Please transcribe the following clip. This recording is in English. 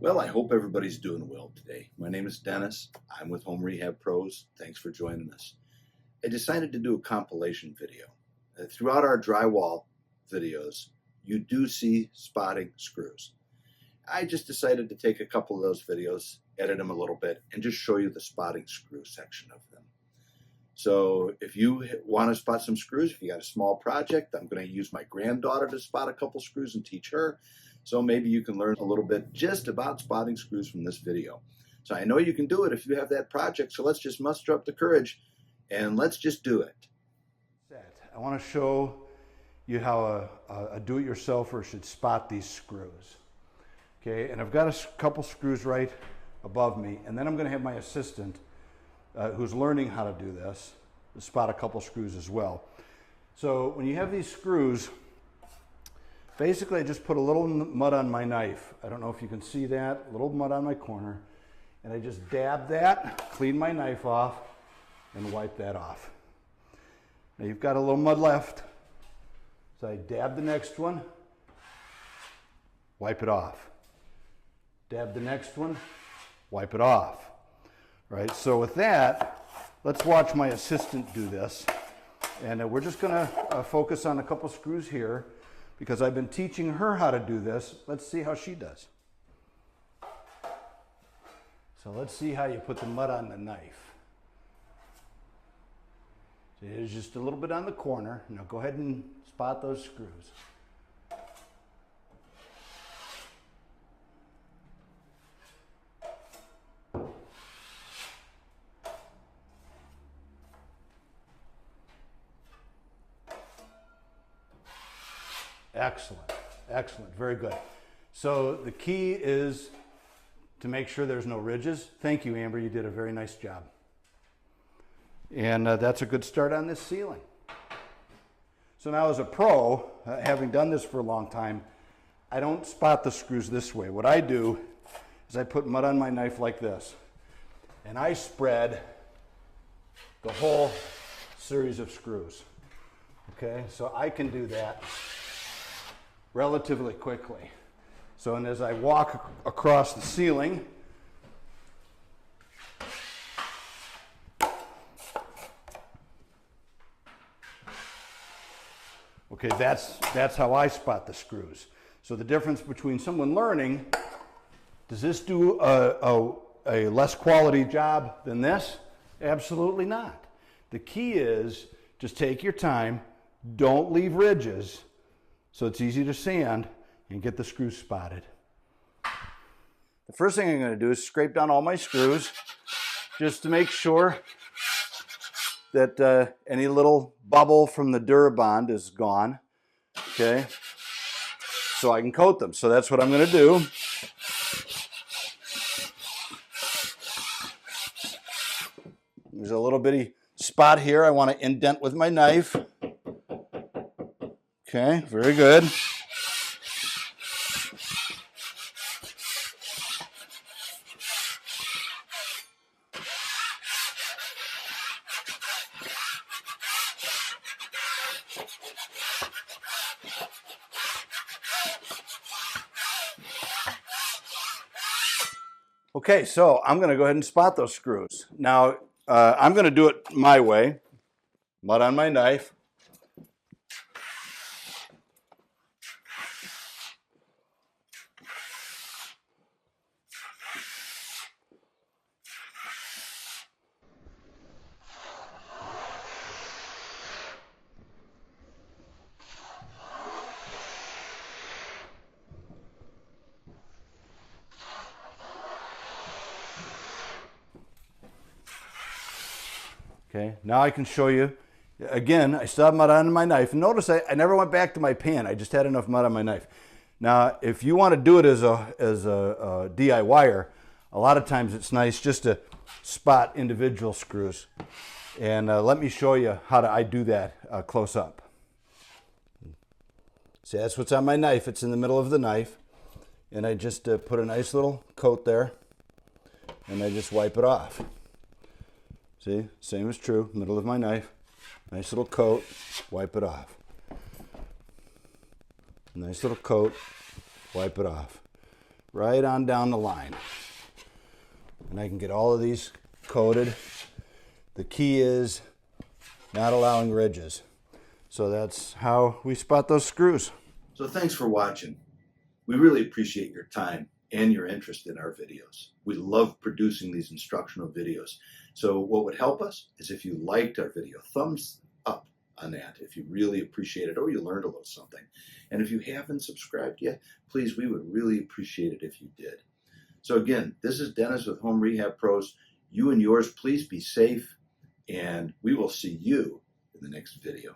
Well, I hope everybody's doing well today. My name is Dennis. I'm with Home Rehab Pros. Thanks for joining us. I decided to do a compilation video. Throughout our drywall videos, you do see spotting screws. I just decided to take a couple of those videos, edit them a little bit, and just show you the spotting screw section of them. So if you want to spot some screws, if you got a small project, I'm going to use my granddaughter to spot a couple screws and teach her. So maybe you can learn a little bit just about spotting screws from this video. So I know you can do it if you have that project. So let's just muster up the courage and let's just do it. I want to show you how a do-it-yourselfer should spot these screws. Okay, and I've got a couple screws right above me, and then I'm going to have my assistant who's learning how to do this spot a couple screws as well. So when you have these screws, basically I just put a little mud on my knife. I don't know if you can see that, a little mud on my corner, and I just dab that, clean my knife off, and wipe that off. Now you've got a little mud left, so I dab the next one, wipe it off. Dab the next one, wipe it off. Right, so with that, let's watch my assistant do this. And we're just gonna focus on a couple screws here because I've been teaching her how to do this. Let's see how she does. So let's see how you put the mud on the knife. So here's just a little bit on the corner. Now go ahead and spot those screws. Excellent, excellent, very good. So the key is to make sure there's no ridges. Thank you, Amber, you did a very nice job. And that's a good start on this ceiling. So now as a pro, having done this for a long time, I don't spot the screws this way. What I do is I put mud on my knife like this, and I spread the whole series of screws. Okay, so I can do that relatively quickly. So, and as I walk across the ceiling, okay, that's how I spot the screws. So the difference between someone learning, does this do a less quality job than this? Absolutely not. The key is just take your time, don't leave ridges, so it's easy to sand and get the screws spotted. The first thing I'm going to do is scrape down all my screws just to make sure that any little bubble from the Durabond is gone. Okay, so I can coat them. So that's what I'm going to do. There's a little bitty spot here I want to indent with my knife. Okay, very good. Okay, so I'm going to go ahead and spot those screws. Now, I'm going to do it my way. Mud on my knife. Okay, now I can show you. Again, I still have mud on my knife. And notice I never went back to my pan. I just had enough mud on my knife. Now, if you want to do it as a DIYer, a lot of times it's nice just to spot individual screws. And let me show you how I do that close up. See, that's what's on my knife. It's in the middle of the knife. And I just put a nice little coat there. And I just wipe it off. See, same is true, middle of my knife. Nice little coat, wipe it off. Nice little coat, wipe it off. right on down the line. And I can get all of these coated. The key is not allowing ridges. So that's how we spot those screws. So thanks for watching. We really appreciate your time and your interest in our videos. We love producing these instructional videos. So what would help us is if you liked our video, thumbs up on that if you really appreciate it or you learned a little something. And if you haven't subscribed yet, please, we would really appreciate it if you did. So again, this is Dennis with Home Rehab Pros. You and yours, please be safe, and we will see you in the next video.